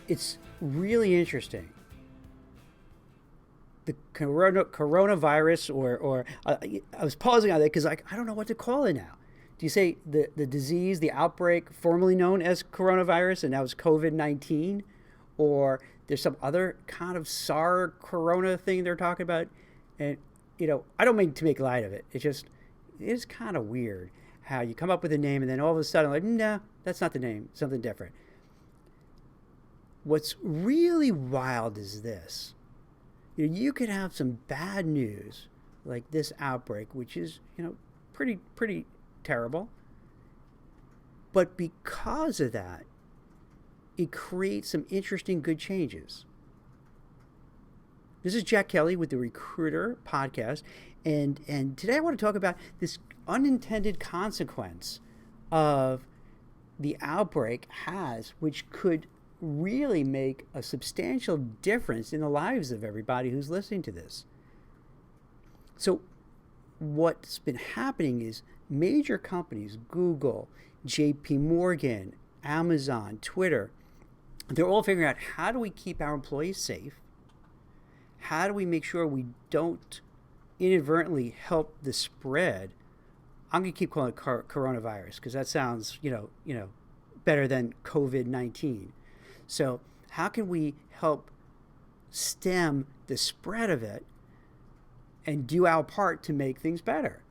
it's really interesting. The coronavirus, or I was pausing on that because I don't know what to call it now. Do you say the disease, the outbreak, formerly known as coronavirus, and now it's COVID-19? Or there's some other kind of SARS corona thing they're talking about? And, I don't mean to make light of it. It is kind of weird how you come up with a name and then all of a sudden, like, no, that's not the name, something different. What's really wild is this. You could have some bad news like this outbreak, which is, pretty terrible. But because of that, it creates some interesting good changes. This is Jack Kelly with the WeCruitr Podcast, and today I want to talk about this unintended consequence of the outbreak which could really make a substantial difference in the lives of everybody who's listening to this. So what's been happening is major companies, Google, JP Morgan, Amazon, Twitter, they're all figuring out, how do we keep our employees safe? How do we make sure we don't inadvertently help the spread? I'm going to keep calling it coronavirus because that sounds, better than COVID-19. So how can we help stem the spread of it and do our part to make things better?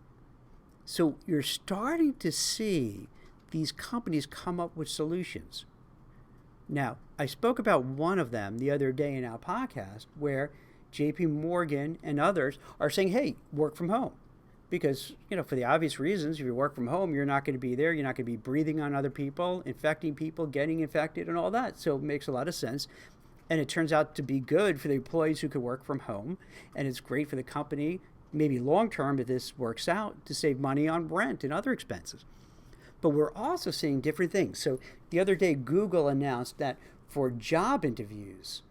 So you're starting to see these companies come up with solutions. Now, I spoke about one of them the other day in our podcast where JP Morgan and others are saying, hey, work from home. Because, for the obvious reasons, if you work from home, you're not going to be there. You're not going to be breathing on other people, infecting people, getting infected, and all that. So it makes a lot of sense. And it turns out to be good for the employees who could work from home. And it's great for the company, maybe long-term, if this works out, to save money on rent and other expenses. But we're also seeing different things. So the other day, Google announced that for job interviews,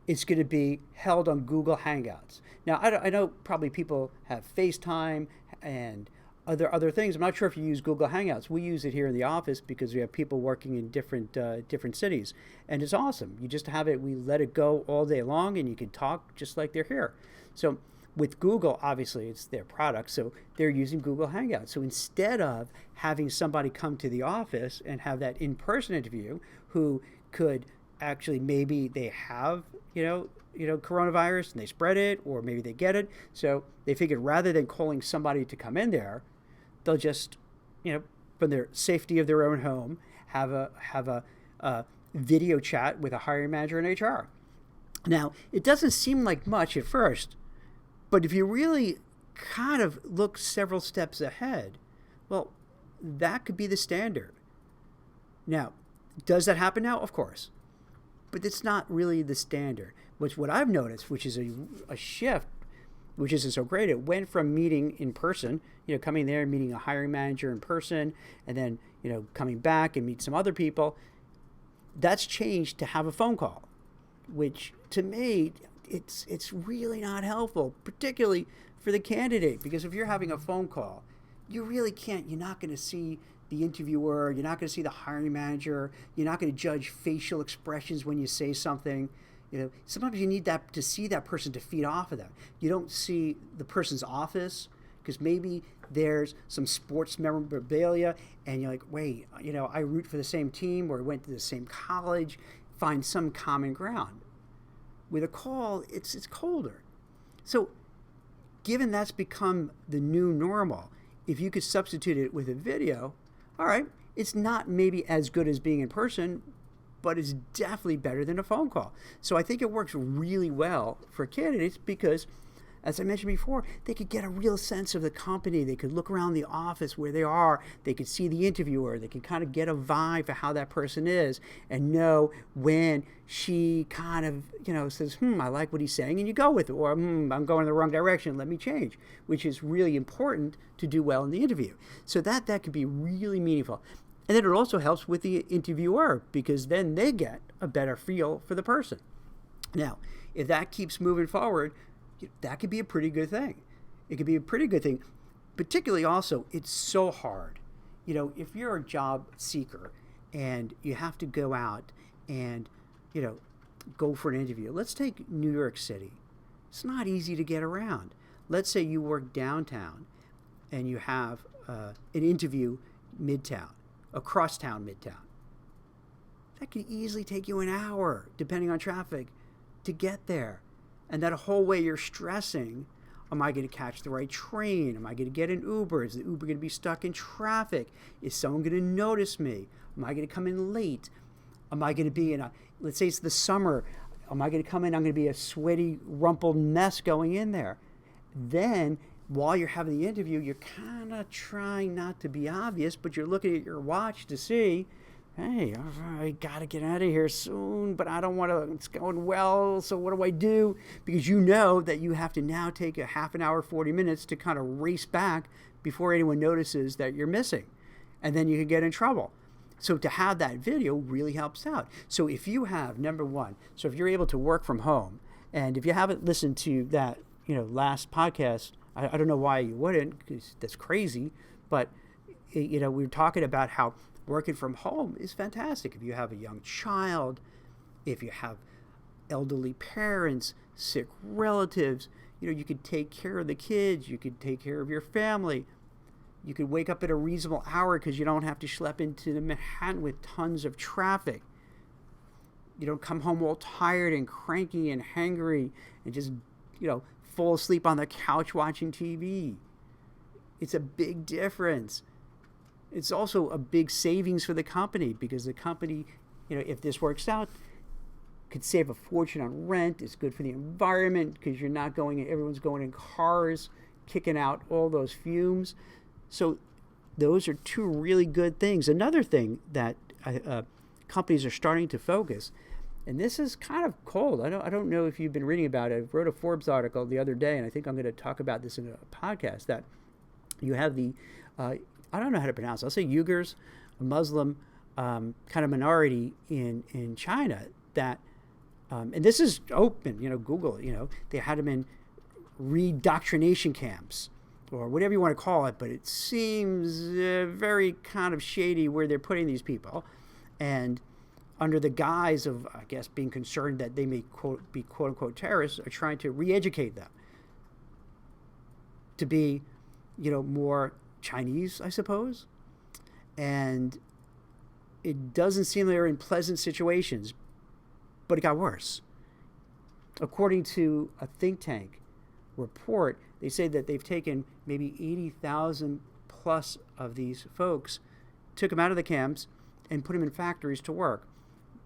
it's going to be held on Google Hangouts. Now, I know probably people have FaceTime and other things. I'm not sure if you use Google Hangouts. We use it here in the office because we have people working in different cities. And it's awesome. You just have it, we let it go all day long, and you can talk just like they're here. So with Google, obviously, it's their product, so they're using Google Hangouts. So instead of having somebody come to the office and have that in-person interview who could actually, maybe they have, coronavirus and they spread it, or maybe they get it. So they figured rather than calling somebody to come in there, they'll just, from their safety of their own home, have a video chat with a hiring manager in HR. Now, it doesn't seem like much at first, but if you really kind of look several steps ahead, well, that could be the standard. Now, does that happen now? Of course. But it's not really the standard. What I've noticed, which is a shift, which isn't so great, it went from meeting in person, coming there and meeting a hiring manager in person, and then, coming back and meet some other people. That's changed to have a phone call, which to me, it's really not helpful, particularly for the candidate, because if you're having a phone call, you're not going to see the interviewer, you're not going to see the hiring manager, you're not going to judge facial expressions when you say something. Sometimes you need to see that person to feed off of them. You don't see the person's office because maybe there's some sports memorabilia and you're like, wait, I root for the same team or went to the same college, find some common ground. With a call, it's colder. So given that's become the new normal, if you could substitute it with a video, all right, it's not maybe as good as being in person, but it's definitely better than a phone call. So I think it works really well for candidates because, as I mentioned before, they could get a real sense of the company. They could look around the office where they are. They could see the interviewer. They can kind of get a vibe for how that person is and know when she kind of, says, I like what he's saying, and you go with it. Or, I'm going in the wrong direction. Let me change, which is really important to do well in the interview. So that could be really meaningful. And then it also helps with the interviewer because then they get a better feel for the person. Now, if that keeps moving forward, that could be a pretty good thing. It could be a pretty good thing. Particularly also, it's so hard. If you're a job seeker and you have to go out and, go for an interview. Let's take New York City. It's not easy to get around. Let's say you work downtown and you have an interview midtown, across town midtown. That could easily take you an hour, depending on traffic, to get there. And that whole way you're stressing, am I going to catch the right train? Am I going to get an Uber? Is the Uber going to be stuck in traffic? Is someone going to notice me? Am I going to come in late? Am I going to be in a, let's say it's the summer, am I going to come in, I'm going to be a sweaty, rumpled mess going in there. Then, while you're having the interview, you're kind of trying not to be obvious, but you're looking at your watch to see, hey, I got to get out of here soon, but I don't want to, it's going well, so what do I do? Because you know that you have to now take a half an hour, 40 minutes to kind of race back before anyone notices that you're missing. And then you can get in trouble. So to have that video really helps out. So if you have, number one, so if you're able to work from home, and if you haven't listened to that, last podcast, I don't know why you wouldn't, because that's crazy, but, we were talking about how working from home is fantastic. If you have a young child, if you have elderly parents, sick relatives, you could take care of the kids, you could take care of your family. You could wake up at a reasonable hour because you don't have to schlep into the Manhattan with tons of traffic. You don't come home all tired and cranky and hangry and just, fall asleep on the couch watching TV. It's a big difference. It's also a big savings for the company because the company, if this works out, could save a fortune on rent. It's good for the environment because you're not everyone's going in cars, kicking out all those fumes. So those are two really good things. Another thing that companies are starting to focus, and this is kind of cold. I don't know if you've been reading about it. I wrote a Forbes article the other day, and I think I'm going to talk about this in a podcast, that you have the, I don't know how to pronounce it. I'll say Uyghurs, a Muslim kind of minority in China that, and this is open, Google it, they had them in redoctrination camps, or whatever you want to call it, but it seems very kind of shady where they're putting these people. And under the guise of, I guess, being concerned that they may be quote-unquote terrorists, are trying to re-educate them to be, more Chinese, I suppose. And it doesn't seem they're in pleasant situations, but it got worse. According to a think tank report, they say that they've taken maybe 80,000 plus of these folks, took them out of the camps, and put them in factories to work,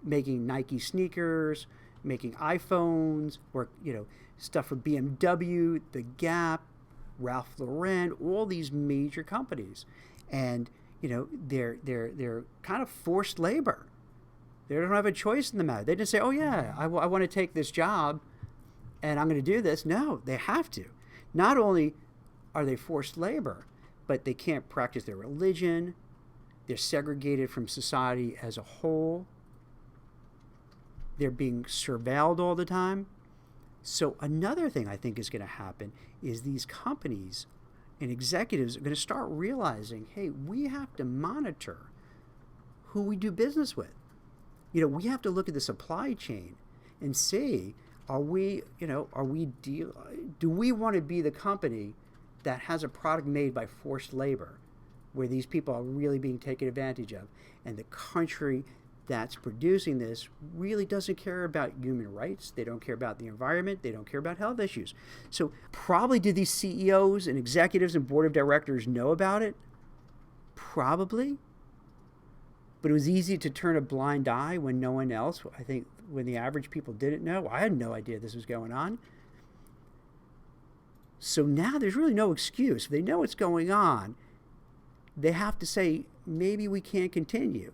making Nike sneakers, making iPhones, or stuff for BMW, The Gap, Ralph Lauren, all these major companies, and they're kind of forced labor. They don't have a choice in the matter. They just say, "Oh yeah, I want to take this job, and I'm going to do this." No, they have to. Not only are they forced labor, but they can't practice their religion. They're segregated from society as a whole. They're being surveilled all the time. So another thing I think is going to happen is these companies and executives are going to start realizing, hey, we have to monitor who we do business with. We have to look at the supply chain and see, do we want to be the company that has a product made by forced labor, where these people are really being taken advantage of, and the country that's producing this really doesn't care about human rights, they don't care about the environment, they don't care about health issues. So probably did these CEOs and executives and board of directors know about it? Probably. But it was easy to turn a blind eye when no one else, I think when the average people didn't know. I had no idea this was going on. So now there's really no excuse. If they know what's going on, they have to say, maybe we can't continue.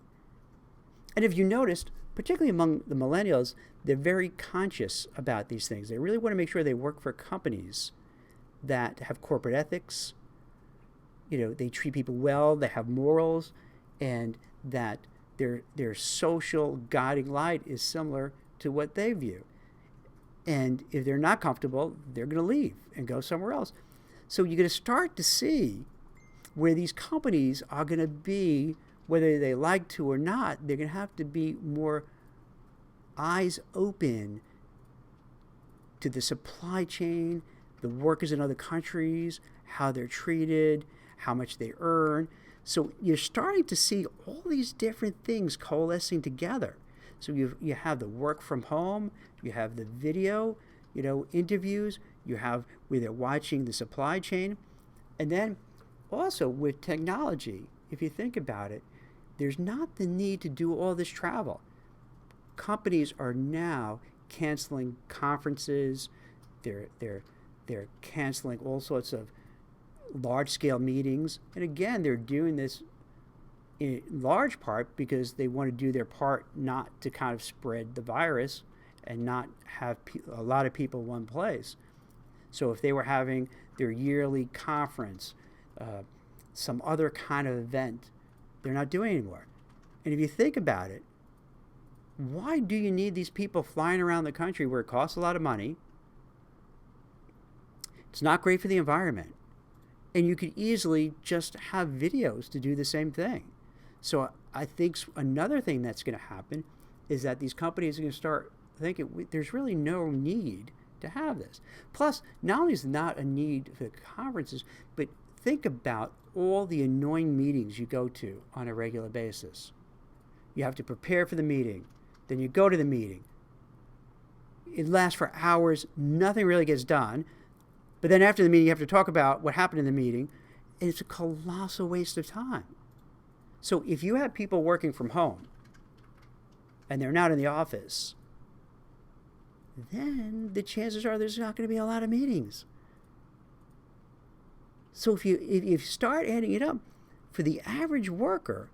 And if you noticed, particularly among the millennials, they're very conscious about these things. They really want to make sure they work for companies that have corporate ethics, they treat people well, they have morals, and that their social guiding light is similar to what they view. And if they're not comfortable, they're going to leave and go somewhere else. So you're going to start to see where these companies are going to be, whether they like to or not, they're going to have to be more eyes open to the supply chain, the workers in other countries, how they're treated, how much they earn. So you're starting to see all these different things coalescing together. So you have the work from home, you have the video, interviews, you have where they're watching the supply chain. And then also with technology, if you think about it, there's not the need to do all this travel. Companies are now canceling conferences. They're canceling all sorts of large-scale meetings. And again, they're doing this in large part because they want to do their part not to kind of spread the virus and not have a lot of people in one place. So if they were having their yearly conference, some other kind of event, they're not doing anymore. And if you think about it, why do you need these people flying around the country where it costs a lot of money? It's not great for the environment. And you could easily just have videos to do the same thing. So I think another thing that's going to happen is that these companies are going to start thinking there's really no need to have this. Plus, not only is it not a need for the conferences, but think about all the annoying meetings you go to on a regular basis. You have to prepare for the meeting. Then you go to the meeting. It lasts for hours. Nothing really gets done. But then after the meeting, you have to talk about what happened in the meeting. And it's a colossal waste of time. So if you have people working from home and they're not in the office, then the chances are there's not going to be a lot of meetings. So if you start adding it up, for the average worker,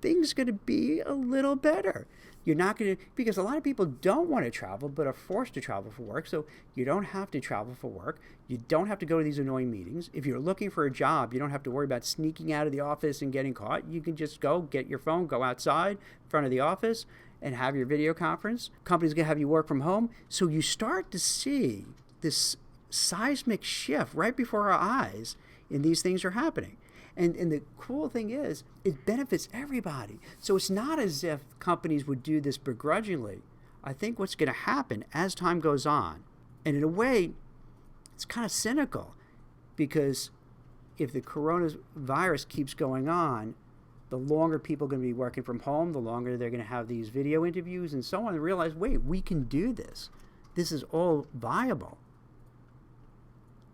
things are going to be a little better. You're not going to, because a lot of people don't want to travel but are forced to travel for work. So you don't have to travel for work. You don't have to go to these annoying meetings. If you're looking for a job, you don't have to worry about sneaking out of the office and getting caught. You can just go get your phone, go outside in front of the office and have your video conference. Companies are going to have you work from home. So you start to see this seismic shift right before our eyes, and these things are happening. And the cool thing is, it benefits everybody. So it's not as if companies would do this begrudgingly. I think what's going to happen as time goes on, and in a way, it's kind of cynical, because if the coronavirus keeps going on, the longer people are going to be working from home, the longer they're going to have these video interviews and so on, and realize, wait, we can do this. This is all viable.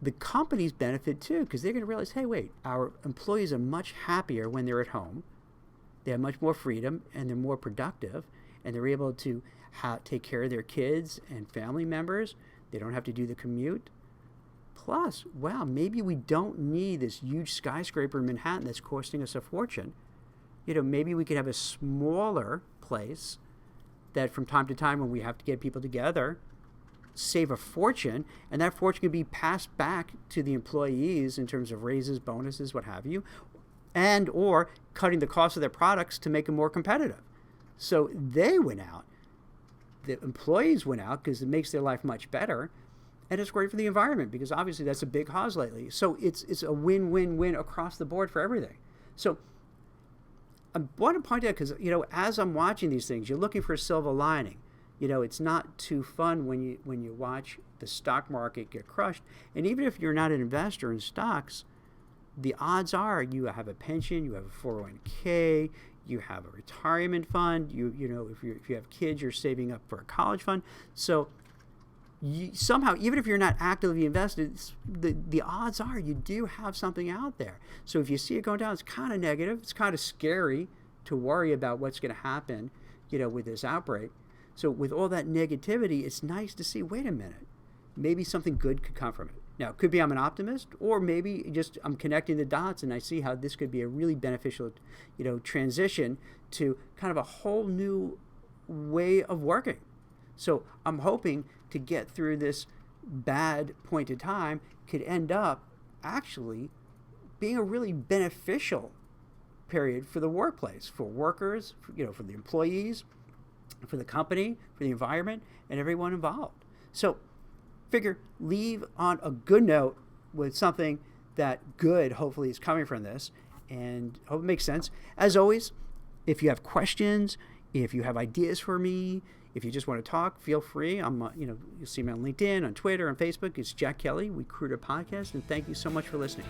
The companies benefit too, because they're going to realize, hey, wait, our employees are much happier when they're at home. They have much more freedom, and they're more productive, and they're able to take care of their kids and family members. They don't have to do the commute. Plus, wow, maybe we don't need this huge skyscraper in Manhattan that's costing us a fortune. Maybe we could have a smaller place that from time to time when we have to get people together, save a fortune, and that fortune can be passed back to the employees in terms of raises, bonuses, what have you, and or cutting the cost of their products to make them more competitive. So they win out. The employees win out because it makes their life much better, and it's great for the environment because obviously that's a big cause lately. So it's a win-win-win across the board for everything. So I want to point out, because as I'm watching these things, you're looking for a silver lining. It's not too fun when you watch the stock market get crushed. And even if you're not an investor in stocks, the odds are you have a pension, you have a 401k, you have a retirement fund. If you have kids, you're saving up for a college fund. So somehow, even if you're not actively invested, the odds are you do have something out there. So if you see it going down, it's kind of negative. It's kind of scary to worry about what's going to happen, with this outbreak. So with all that negativity, it's nice to see, wait a minute, maybe something good could come from it. Now, it could be I'm an optimist, or maybe just I'm connecting the dots and I see how this could be a really beneficial, transition to kind of a whole new way of working. So I'm hoping to get through this bad point in time could end up actually being a really beneficial period for the workplace, for workers, for the employees, for the company, for the environment, and everyone involved. So figure leave on a good note with something that good hopefully is coming from this, and hope it makes sense. As always, if you have questions, if you have ideas for me, If you just want to talk, feel free. You'll see me on LinkedIn, on Twitter, on Facebook. It's Jack Kelly, WeCruitr Podcast, and thank you so much for listening.